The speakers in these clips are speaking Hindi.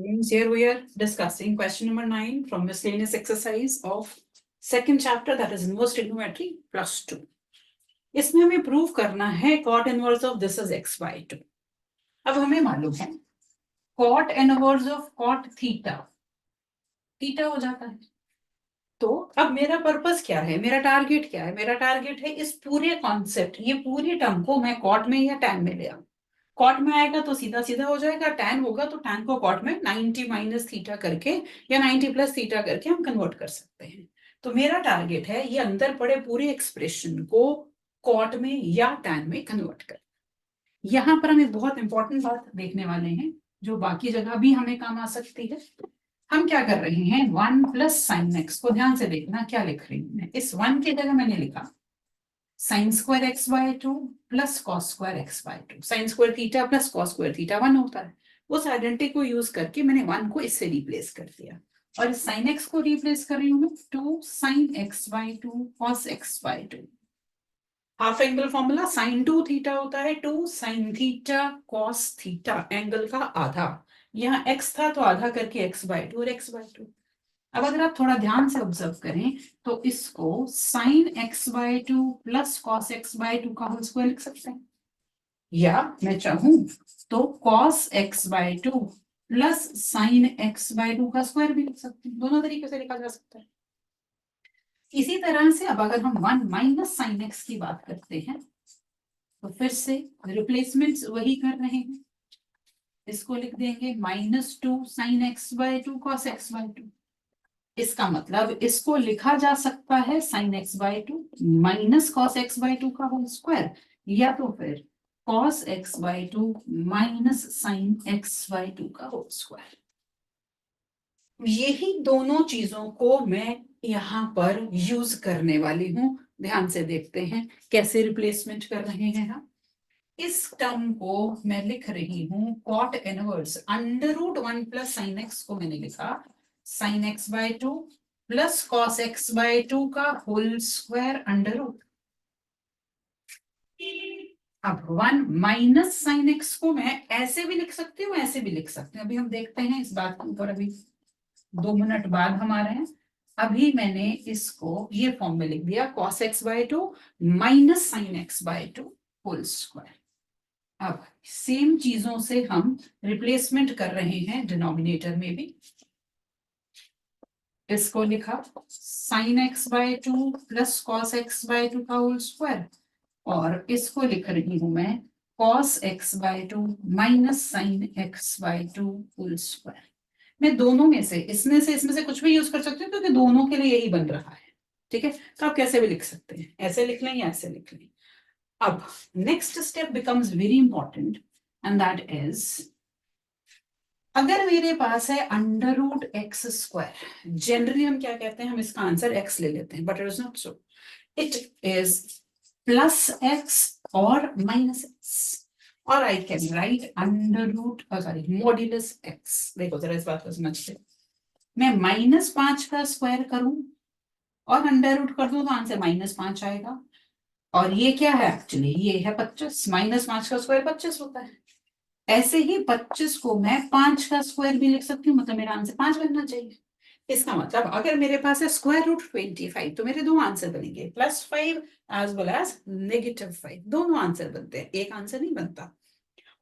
Means here we are discussing question number 9 from miscellaneous exercise of second chapter, that is inverse trigonometry plus 2. इसमें हमें प्रूव करना है cot inverse of this is x by 2. अब हमें मालूम है cot inverse of cot theta theta हो जाता है। तो अब मेरा पर्पस क्या है, मेरा टारगेट क्या है? मेरा टारगेट है इस पूरे कॉन्सेप्ट, ये पूरी टर्म को मैं कॉट में या टैन में ले आऊं। कॉट में आएगा तो सीधा सीधा हो जाएगा, टैन होगा तो टैन को कॉट में 90 माइनस थीटा करके या 90 प्लस थीटा करके हम कन्वर्ट कर सकते हैं। तो मेरा टारगेट है ये अंदर पड़े पूरे एक्सप्रेशन को कॉट में या टैन में कन्वर्ट कर। यहां पर हम एक बहुत इंपॉर्टेंट बात देखने वाले हैं जो बाकी जगह भी हमें काम आ सकती है। हम क्या कर रहे हैं, 1 प्लस साइन एक्स को ध्यान से देखना क्या लिख रही हूं मैं। इस 1 की जगह मैंने लिखा sine square x by 2 plus cos square x by 2। Sine square theta plus cos square theta 1 होता है। उस आइडेंटिटी को यूज करके मैंने 1 को इससे रिप्लेस कर दिया और इस साइन एक्स को रिप्लेस कर रही हूं मैं 2 sine x by 2 cos x by 2। Half angle formula sine 2 theta होता है 2 sine theta cos theta, angle का आधा। यहाँ x था तो आधा करके x बाय 2 और x बाय 2। अब अगर आप थोड़ा ध्यान से ऑब्जर्व करें तो इसको sine x by 2 plus cos x by 2 का होल स्क्वायर लिख सकते हैं, या मैं चाहूं तो cos x by 2 plus sine x by 2 का स्क्वायर भी लिख सकते हैं। दोनों तरीके से लिखा जा सकता है। इसी तरह से अब अगर हम 1 माइनस साइन एक्स की बात करते हैं तो फिर से रिप्लेसमेंट्स वही कर रहे हैं। इसको लिख देंगे -2 sine x by 2 cos x by 2। इसका मतलब इसको लिखा जा सकता है sine x by 2 minus cos x by 2 का होल स्क्वायर, या तो फिर cos x by 2 minus sine x by 2 का होल स्क्वायर। यही दोनों चीजों को मैं यहाँ पर यूज करने वाली हूं। ध्यान से देखते हैं कैसे रिप्लेसमेंट कर रहे हैं हम। इस टर्म को मैं लिख रही हूं cot inverse under root 1 plus sine x को मैंने लिखा sine x by 2 plus cos x by 2 का होल स्क्वायर अंडर रूट। अब 1 माइनस साइन एक्स को मैं ऐसे भी लिख सकती हूँ, ऐसे भी लिख सकते हैं। अभी हम देखते हैं इस बात के ऊपर, अभी 2 मिनट बाद हम आ रहे हैं। अभी मैंने इसको ये फॉर्म में लिख दिया cos x by 2 minus sine x by 2 whole square. अब सेम चीजों से हम रिप्लेसमेंट कर रहे हैं डिनोमिनेटर में भी। इसको लिखा sine x by 2 plus cos x by 2 का होल स्क्वायर, और इसको लिख रही हूं मैं cos x by 2 minus sine x by 2 whole square. मैं दोनों में से इसमें से कुछ भी यूज कर सकती हूँ क्योंकि दोनों के लिए यही बन रहा है। ठीक है, तो आप कैसे भी लिख सकते हैं, ऐसे लिख लें या ऐसे लिख लें। अब next step becomes very important and that is, अगर मेरे पास है under root x square, generally हम क्या कहते हैं, हम इसका आंसर एक्स ले लेते हैं, but it is not so. It is plus x और माइनस एक्स, और I can write under root modulus x. देखो जरा इस बात को समझते, मैं -5 का स्क्वायर करूं और अंडर रूट कर दूं तो आंसर -5 आएगा। और ये क्या है, एक्चुअली ये है 25, -5 का स्क्वायर 25 होता है। ऐसे ही 25 को मैं 5 का स्क्वायर भी लिख सकती हूँ, मतलब मेरा आंसर 5 बनना चाहिए। इसका मतलब अगर मेरे पास है स्क्वायर रूट 25 तो मेरे दो आंसर बनेंगे, +5 एज वेल एज -5। दोनों आंसर बनते हैं, एक आंसर नहीं बनता।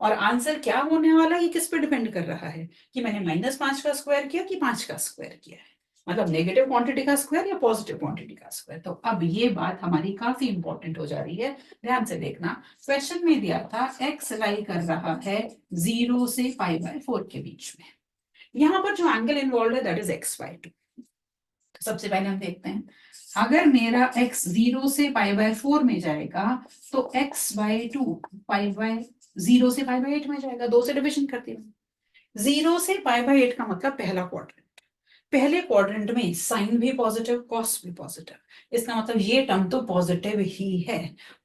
और आंसर क्या होने वाला है ये किस पे डिपेंड कर रहा है कि मैंने -5 का स्क्वायर किया कि 5 का स्क्वायर किया है, मतलब नेगेटिव क्वांटिटी का स्क्वायर या पॉजिटिव क्वांटिटी का स्क्वायर। तो अब ये बात हमारी काफी इंपॉर्टेंट हो जा रही है। ध्यान से देखना, क्वेश्चन में दिया था x लाई कर रहा है 0 से π/4 के बीच में। यहाँ पर जो एंगल इन्वॉल्व है दैट इज x/2। तो सबसे पहले हम देखते हैं, अगर मेरा x 0 से π/4 में जाएगा तो x/2 0 से π/8 में जाएगा। 2 से डिविजन करती हूँ। 0 से π/8 का मतलब पहला क्वाड्रेंट। पहले क्वाड्रेंट में साइन भी पॉजिटिव, कॉस भी पॉजिटिव, इसका मतलब ये टर्म तो पॉजिटिव ही है।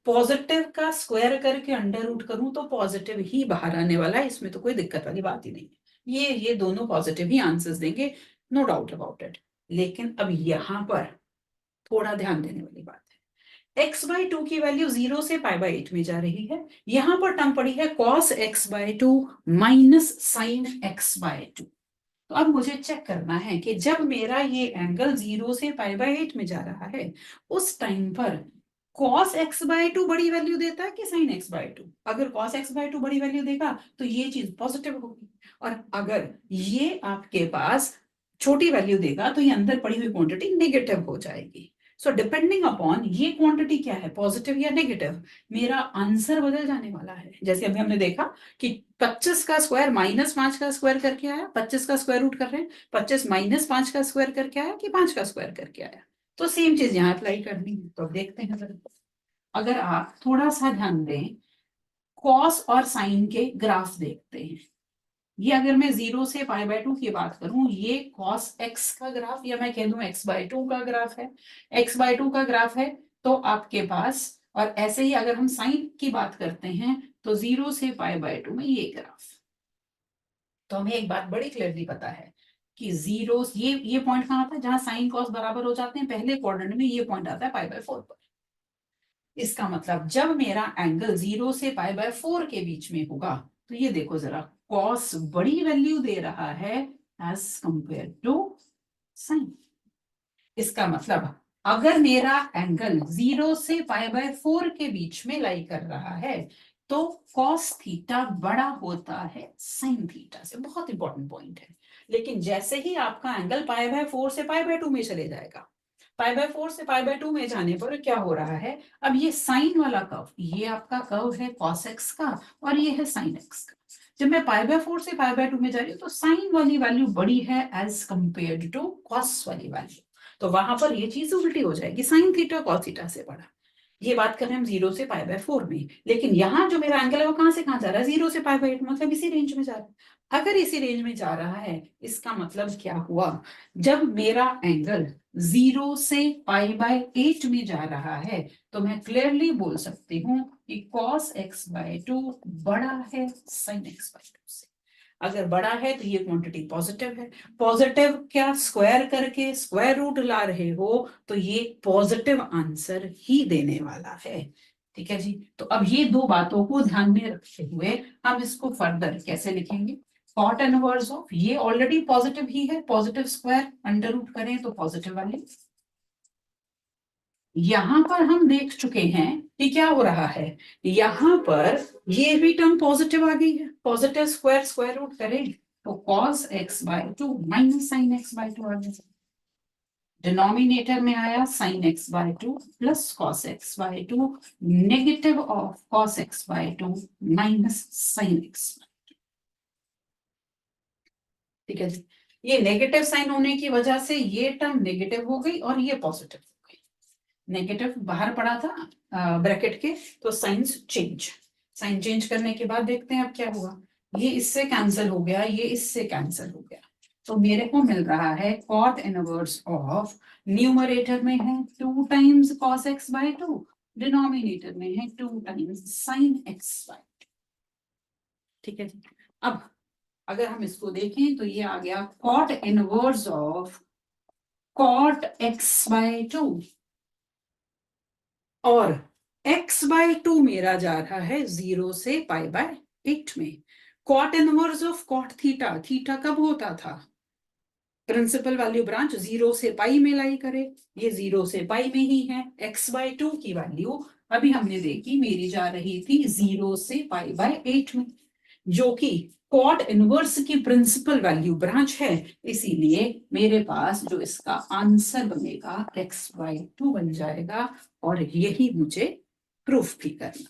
पॉजिटिव का स्क्वायर करके अंडर रूट करूं तो पॉजिटिव ही बाहर आने वाला है, इसमें तो कोई दिक्कत वाली बात ही नहीं है। ये दोनों पॉजिटिव ही आंसर्स देंगे, नो डाउट अबाउट इट। लेकिन अब यहां पर थोड़ा ध्यान देने वाली बात है, x/2 की वैल्यू 0 से π/8 में जा रही है। यहां पर टर्म पड़ी है cos x/2 minus sign x/2। तो अब मुझे चेक करना है कि जब मेरा ये एंगल 0 से π/8 में जा रहा है उस टाइम पर cos x/2 बड़ी वैल्यू देता है कि sin x/2। अगर cos x/2 बड़ी वैल्यू देगा तो ये चीज पॉजिटिव होगी, और अगर ये आपके पास छोटी वैल्यू देगा तो ये अंदर पड़ी हुई क्वांटिटी नेगेटिव हो जाएगी। सो डिपेंडिंग अपॉन ये क्वांटिटी क्या है, पॉजिटिव या नेगेटिव, मेरा आंसर बदल जाने वाला है। जैसे अभी हमने देखा कि 25 का स्क्वायर -5 का स्क्वायर करके आया, 25 का स्क्वायर रूट कर रहे हैं, 25 -5 का स्क्वायर करके आया कि 5 का स्क्वायर करके आया। तो सेम चीज यहाँ अप्लाई करनी है। तो अब देखते हैं जरा, अगर आप थोड़ा सा ध्यान दें, कॉस और साइन के ग्राफ देखते हैं। ये अगर मैं 0 से π/2 की बात करूं, ये cos x का ग्राफ, या मैं कह दूं x/2 का ग्राफ है, x/2 का ग्राफ है। तो आपके पास, और ऐसे ही अगर हम साइन की बात करते हैं तो 0 से π/2 में ये ग्राफ। तो हमें एक बात बड़ी क्लियरली पता है कि जीरो, ये पॉइंट कहाँ आता है जहां साइन कॉस बराबर हो जाते हैं, पहले क्वाड्रेंट में ये पॉइंट आता है π/4 पर। इसका मतलब जब मेरा एंगल 0 से π/4 के बीच में होगा, तो ये देखो जरा, कॉस बड़ी वैल्यू दे रहा है एज कंपेयर टू साइन। इसका मतलब अगर मेरा एंगल 0 से π/4 के बीच में लाई कर रहा है तो कॉस थीटा बड़ा होता है साइन थीटा से। बहुत इंपॉर्टेंट पॉइंट है। लेकिन जैसे ही आपका एंगल π/4 से π/2 में चले जाएगा, π/4 से π/2 में जाने पर क्या हो रहा है, अब ये साइन वाला कर्व, ये आपका कर्व है cos x का और ये है sin x का। जब मैं π/4 से π/2 में जा रही हूँ तो साइन वाली वैल्यू बड़ी है एज कंपेयर्ड टू कॉस वाली वैल्यू। तो वहां पर ये चीज उल्टी हो जाएगी, साइन थीटा कॉस थीटा से बड़ा। ये बात कर रहे हैं हम 0 से π/4 में, लेकिन यहाँ जो मेरा एंगल है वो कहाँ से कहाँ जा रहा है, 0 से π/8, मतलब इसी रेंज में जा रहा है। अगर इसी रेंज में जा रहा है, इसका मतलब क्या हुआ, जब मेरा एंगल 0 से π/8 में जा रहा है तो मैं क्लियरली बोल सकती हूँ कि cos x/2 बड़ा है sin x/2 से। अगर बड़ा है तो ये क्वांटिटी पॉजिटिव है। पॉजिटिव क्या, स्क्वायर करके स्क्वायर रूट ला रहे हो तो ये पॉजिटिव आंसर ही देने वाला है। ठीक है जी। तो अब ये दो बातों को ध्यान में रखते हुए हम इसको फर्दर कैसे लिखेंगे। कॉट इनवर्स ऑफ, ये ऑलरेडी पॉजिटिव ही है, पॉजिटिव स्क्वायर अंडर रूट करें तो पॉजिटिव वाली। यहां पर हम देख चुके हैं कि क्या हो रहा है, यहां पर ये भी टर्म पॉजिटिव आ गई है, पॉजिटिव स्क्वायर स्क्वायर रूट करें तो cos x/2 minus sin x/2 आ गया। डिनोमिनेटर में आया sin x/2 plus cos x/2, negative of cos x/2 minus sin x। ठीक है जी। ये नेगेटिव साइन होने की वजह से ये टर्म नेगेटिव हो गई और ये पॉजिटिव हो गई। नेगेटिव बाहर पड़ा था ब्रैकेट के, तो साइंस चेंज, साइन चेंज करने के बाद देखते हैं अब क्या हुआ। ये इससे कैंसिल हो गया, ये इससे कैंसिल हो गया, तो मेरे को मिल रहा है कॉट इनवर्स ऑफ, न्यूमरेटर में है 2 टाइम्स cos x/2, डिनोमिनेटर में है 2 टाइम्स sin x/2। ठीक है जी। अब अगर हम इसको देखें तो ये आ गया cot inverse of cot x/2, और x/2 मेरा जा रहा है 0 से π/8 में। Cot inverse of cot theta, theta कब होता था, प्रिंसिपल वैल्यू ब्रांच 0 से पाई में लाई करे, ये 0 से पाई में ही है। x/2 की वैल्यू अभी हमने देखी, मेरी जा रही थी 0 से π/8 में, जो कि कॉट इनवर्स की प्रिंसिपल वैल्यू ब्रांच है। इसीलिए मेरे पास जो इसका आंसर बनेगा x/2 बन जाएगा, और यही मुझे प्रूफ भी करना।